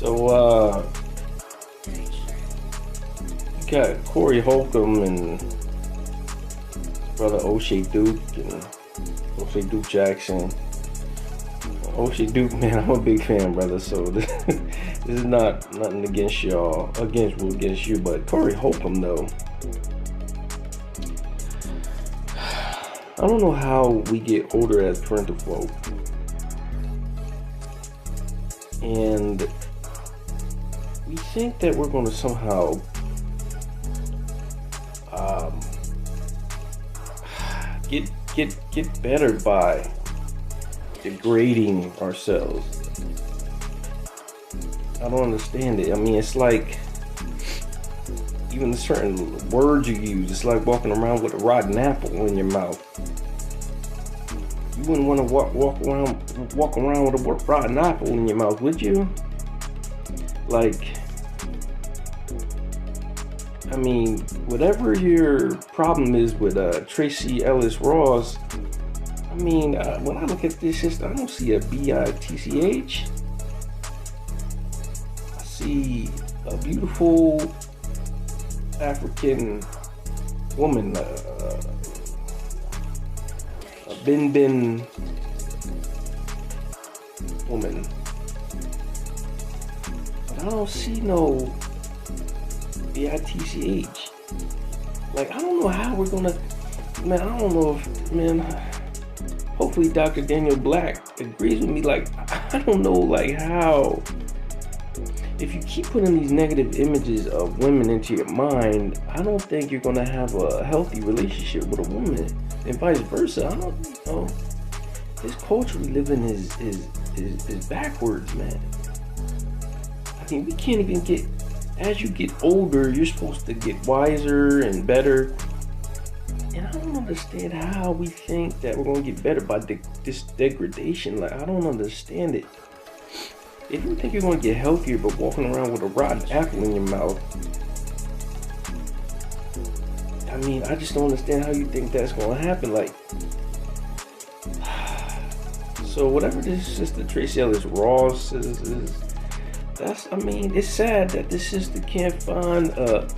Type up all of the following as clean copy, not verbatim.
So, you got Corey Holcomb and brother O'Shea Duke and O'Shea Duke Jackson. O'Shea Duke, man, I'm a big fan, brother. So this is not nothing against y'all, against you, but Corey Holcomb though. I don't know how we get older as parental folk, and we think that we're going to somehow get better by degrading ourselves. I don't understand it. I mean, it's like even certain words you use. It's like walking around with a rotten apple in your mouth. You wouldn't want to walk around with a rotten apple in your mouth, would you? Like, I mean, whatever your problem is with Tracee Ellis Ross, I mean, when I look at this sister, I don't see a bitch. I see a beautiful African woman, a bin woman. But I don't see no bitch. Like, I don't know how we're gonna, man, I don't know if, man, hopefully Dr. Daniel Black agrees with me. Like, I don't know, like, how, if you keep putting these negative images of women into your mind, I don't think you're gonna have a healthy relationship with a woman, and vice versa. I don't, you know, this culture we live in is backwards, man. I mean, we can't even get, as you get older, you're supposed to get wiser and better. And I don't understand how we think that we're going to get better by this degradation. Like, I don't understand it. If you think you're going to get healthier by walking around with a rotten apple in your mouth, I mean, I just don't understand how you think that's going to happen. Like, so whatever this sister Tracee Ellis Ross is, that's, I mean, it's sad that this sister can't find a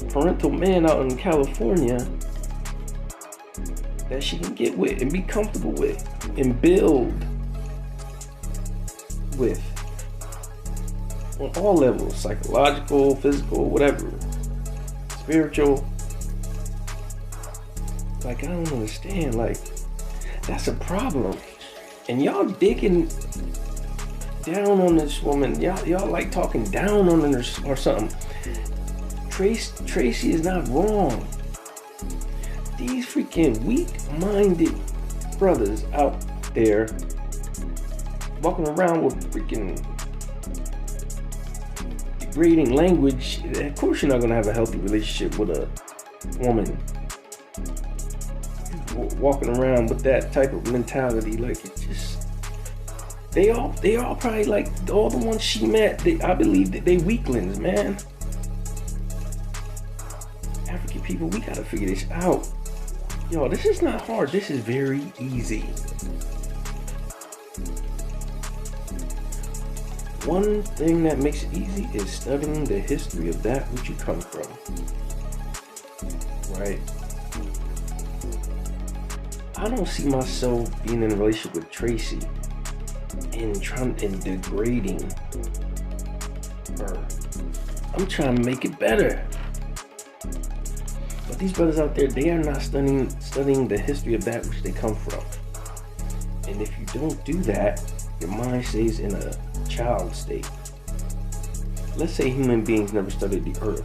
parental man out in California that she can get with and be comfortable with and build with on all levels, psychological, physical, whatever, spiritual. Like, I don't understand. Like, that's a problem. And y'all digging down on this woman. Y'all like talking down on her or something. Tracee is not wrong. These freaking weak-minded brothers out there walking around with freaking degrading language. Of course you're not gonna have a healthy relationship with a woman walking around with that type of mentality. Like, it just, they all probably, like, all the ones she met, I believe that they weaklings, man. African people, we gotta figure this out. Yo, this is not hard. This is very easy. One thing that makes it easy is studying the history of that which you come from. Right? I don't see myself being in a relationship with Tracee and degrading her. I'm trying to make it better. But these brothers out there, they are not studying the history of that which they come from. And if you don't do that, your mind stays in a child state. Let's say human beings never studied the earth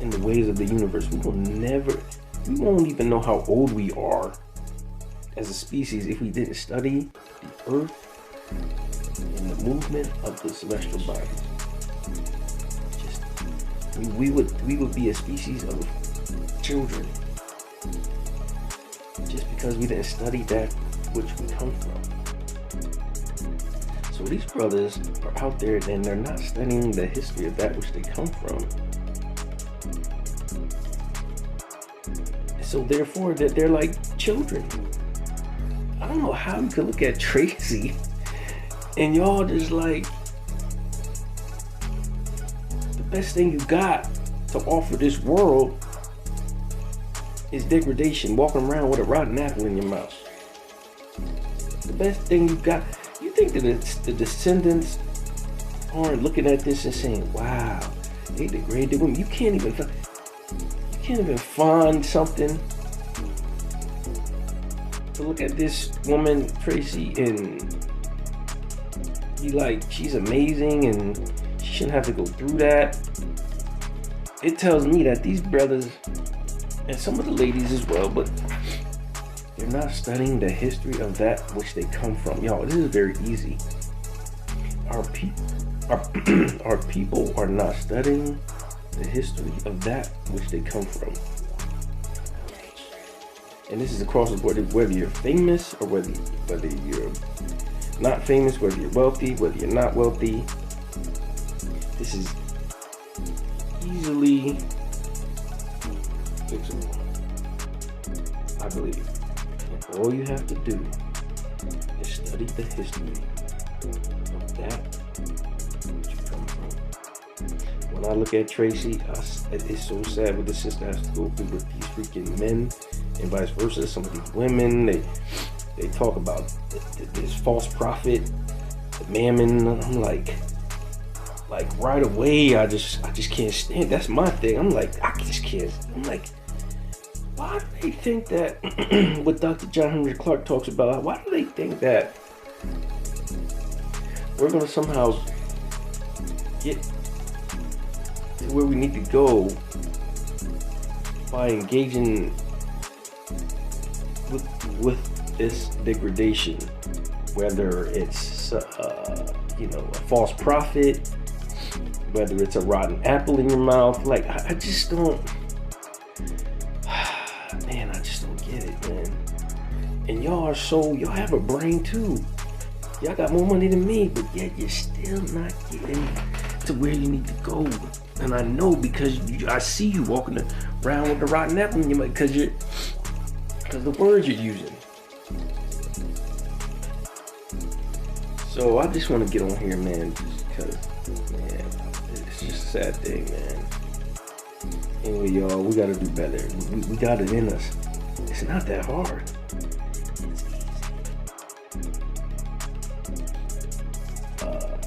and the ways of the universe. We won't even know how old we are as a species if we didn't study the earth and the movement of the celestial bodies. We would be a species of children just because we didn't study that which we come from. So these brothers are out there and they're not studying the history of that which they come from. So therefore, that they're like children. I don't know how you could look at Tracee and y'all just like best thing you got to offer this world is degradation, walking around with a rotten apple in your mouth. The best thing you got. You think that it's the descendants aren't looking at this and saying, wow, they degraded women. You can't even find something to look at this woman, Tracee, and be like, she's amazing and she shouldn't have to go through that. It tells me that these brothers, and some of the ladies as well, but they're not studying the history of that which they come from. Y'all, this is very easy. Our people are not studying the history of that which they come from. And this is across the board, whether you're famous or whether you're not famous, whether you're wealthy, whether you're not wealthy. This is easily fixable, I believe. And all you have to do is study the history of that which you come from. When I look at Tracee, it's so sad what the sister has to go through with these freaking men and vice versa. Some of these women, they talk about this false prophet, the mammon. I'm like right away, I just can't stand. That's my thing. I'm like, I just can't. I'm like, why do they think that what Dr. John Henry Clark talks about? Why do they think that we're gonna somehow get to where we need to go by engaging with this degradation, whether it's a false prophet, whether it's a rotten apple in your mouth? Like, I just don't, man, I just don't get it, man. And y'all have a brain too. Y'all got more money than me, but yet you're still not getting to where you need to go. And I know because I see you walking around with the rotten apple in your mouth because the words you're using. So I just want to get on here, man, just because, man, it's just a sad thing, man. Anyway, y'all, we got to do better. We got it in us. It's not that hard.